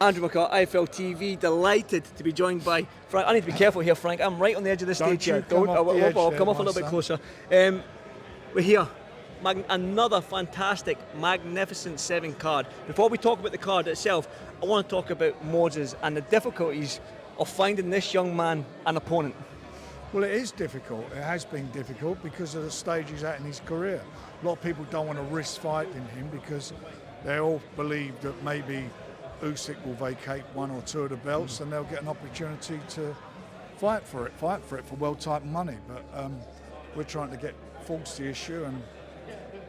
Andrew McCART, IFLTV, delighted to be joined by Frank. I need to be careful here, Frank. I'm right on the edge of the stage here. I'll come off a little bit closer. We're here. Another fantastic, magnificent 7 card. Before we talk about the card itself, I want to talk about Moses and the difficulties of finding this young man an opponent. Well, it is difficult. It has been difficult because of the stage he's at in his career. A lot of people don't want to risk fighting him because they all believe that maybe Usyk will vacate 1 or 2 of the belts and they'll get an opportunity to fight for it for well-title money. But we're trying to get force the issue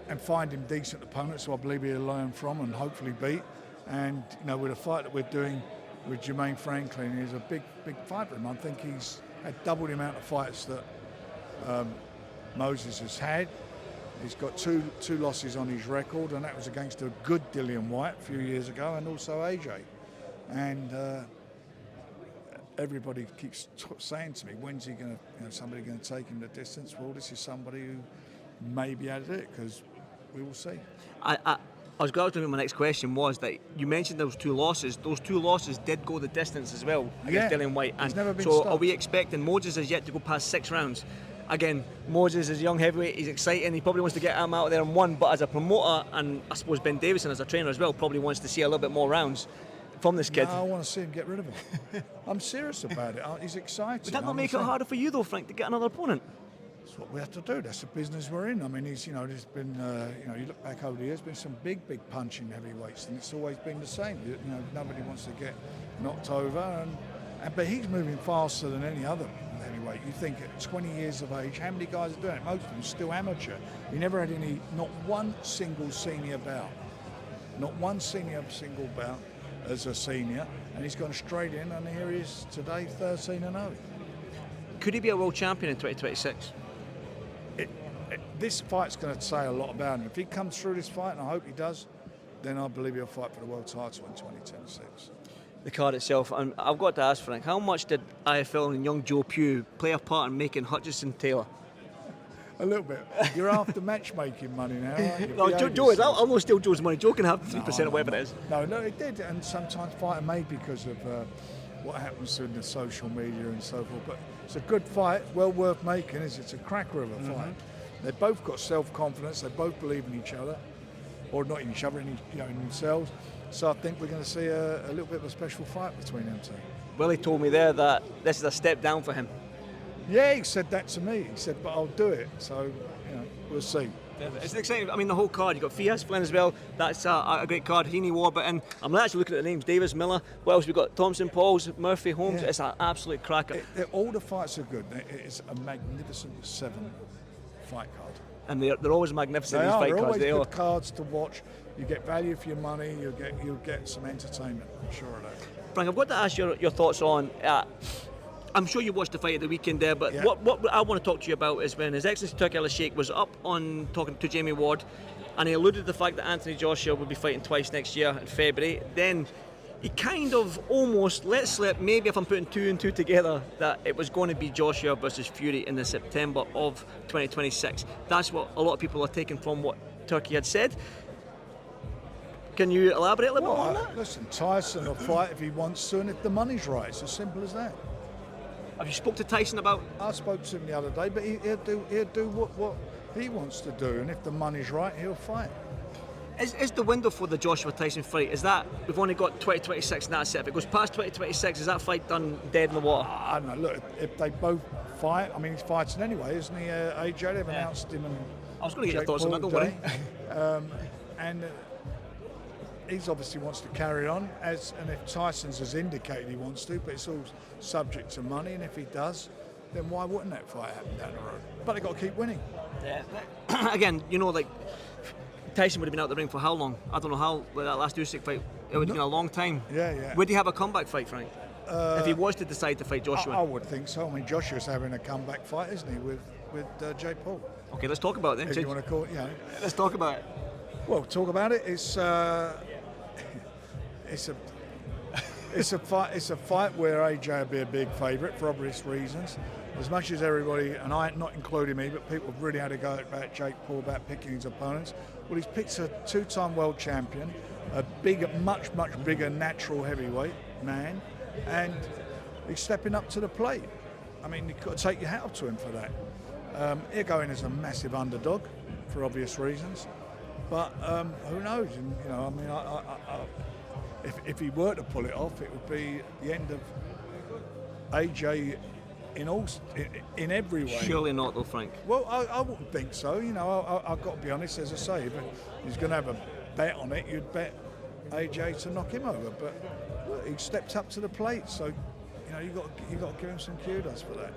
and find him decent opponents who I believe he'll learn from and hopefully beat. And with the fight that we're doing with Jermaine Franklin, he's a big fight for him. I think he's had double the amount of fights that Moses has had. He's got two losses on his record, and that was against a good Dillian Whyte a few years ago, and also AJ. And everybody keeps saying to me, when's he going to, somebody going to take him the distance? Well, this is somebody who may be able to do it, because we will see. I was glad to know my next question was that you mentioned those 2 losses. Those 2 losses did go the distance as well against Dillian Whyte. And never been so stopped. Are we expecting Moses has yet to go past 6 rounds? Again, Moses is a young heavyweight, he's exciting, he probably wants to get him out there and 1, but as a promoter, and I suppose Ben Davison as a trainer as well, probably wants to see a little bit more rounds from this kid. No, I want to see him get rid of him. I'm serious about it. He's exciting. Would that not make it harder for you though, Frank, to get another opponent? That's what we have to do. That's the business we're in. I mean, there's been, you look back over the years, been some big punching heavyweights, and it's always been the same. Nobody wants to get knocked over, but he's moving faster than any other heavyweight. You think at 20 years of age, how many guys are doing it? Most of them still amateur. He never had not one single senior bout. Not one single bout as a senior, and he's gone straight in, and here he is today, 13-0. Could he be a world champion in 2026? This fight's going to say a lot about him. If he comes through this fight, and I hope he does, then I believe he'll fight for the world title in 2026. The card itself, and I've got to ask Frank, how much did IFL and young Joe Pugh play a part in making Hutchison Taylor? A little bit. You're after matchmaking money now, aren't you? No, Joe is. I'll not steal Joe's money. Joe can have 3% or whatever it is. No, it did, and sometimes fight are made because of what happens in the social media and so forth. But it's a good fight, well worth making. It's a cracker of a fight. They've both got self-confidence. They both believe in each other, or not in each other, in themselves. So I think we're going to see a little bit of a special fight between them two. Willie told me there that this is a step down for him. Yeah, he said that to me. He said, but I'll do it. So, we'll see. It's exciting. I mean, the whole card. You've got Fias Flynn as well. That's a great card. Heaney Warburton. I'm actually looking at the names. Davis, Miller. What else? We've got Thompson, Pauls, Murphy, Holmes. Yeah. It's an absolute cracker. All the fights are good. It's a magnificent 7 fight card. And they're always magnificent, these fight cards. They're always good cards to watch. You get value for your money. You'll get some entertainment. I'm sure of that. Frank, I've got to ask your thoughts on. I'm sure you watched the fight at the weekend there, but what I want to talk to you about is when His Excellency Turki Al-Sheikh was up on talking to Jamie Ward, and he alluded to the fact that Anthony Joshua will be fighting twice next year in February. Then he kind of almost let slip, maybe if I'm putting 2 and 2 together, that it was going to be Joshua versus Fury in the September of 2026. That's what a lot of people are taking from what Turki had said. Can you elaborate a little bit more on that? Listen, Tyson will fight if he wants to, and if the money's right. It's as simple as that. Have you spoke to Tyson about? I spoke to him the other day, but he'll do what he wants to do, and if the money's right, he'll fight. Is the window for the Joshua Tyson fight, is that we've only got 2026 and that's it? If it goes past 2026, is that fight done dead in the water? I don't know. Look, if they both fight, I mean, he's fighting anyway, isn't he? AJ, they've announced him. And I was going to get your thoughts on that, don't worry. And he's obviously wants to carry on, and if Tyson's has indicated he wants to, but it's all subject to money, and if he does, then why wouldn't that fight happen down the road? But they've got to keep winning. Yeah. Again, Tyson would have been out the ring for how long? I don't know how, that last Usyk fight, it would have been a long time. Yeah. Would he have a comeback fight, Frank? If he was to decide to fight Joshua? I would think so. I mean, Joshua's having a comeback fight, isn't he, with Jake Paul? Okay, let's talk about it then. If you want to call it, Let's talk about it. Well, talk about it. It's a fight where AJ will be a big favourite for obvious reasons. As much as everybody, and I, not including me, but people really had to go about Jake Paul about picking his opponents. Well, he's picked a 2-time world champion, a bigger, much bigger natural heavyweight man, and he's stepping up to the plate. I mean, you've got to take your hat off to him for that. He'll go in as a massive underdog for obvious reasons, but who knows? And, you know, I mean, if he were to pull it off, it would be the end of AJ in every way. Surely not, though, Frank. Well, I wouldn't think so. You know, I've got to be honest, as I say, if he's going to have a bet on it, you'd bet AJ to knock him over. But look, he stepped up to the plate, so you know you got to give him some kudos for that.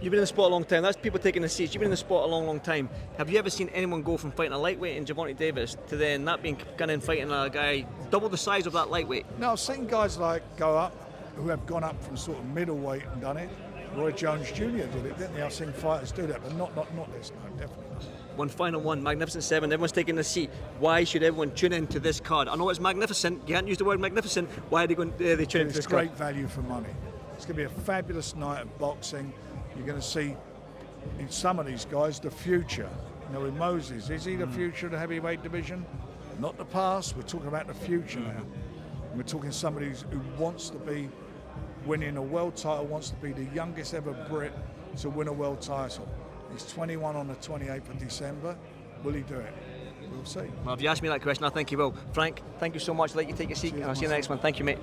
You've been in the sport a long time. That's people taking the seats. You've been in the sport a long time. Have you ever seen anyone go from fighting a lightweight in Gervonta Davis to then that being kind of fighting a guy double the size of that lightweight? No, I've seen guys like go up who have gone up from sort of middleweight and done it. Roy Jones Jr. did it, didn't he? I've seen fighters do that, but not this. No, definitely not. One final one, Magnificent 7. Everyone's taking the seat. Why should everyone tune in to this card? I know it's magnificent. You can't use the word magnificent. Why are they going? They tune into this card? It's great value for money. It's going to be a fabulous night of boxing. You're going to see in some of these guys the future. You know, with Moses, is he the future of the heavyweight division? Not the past. We're talking about the future now. And we're talking somebody who wants to be winning a world title, wants to be the youngest ever Brit to win a world title. He's 21 on the 28th of December. Will he do it? We'll see. Well, if you ask me that question, I think he will. Frank, thank you so much. I'll let you take a seat, and I'll see you in the next one. Thank you, mate.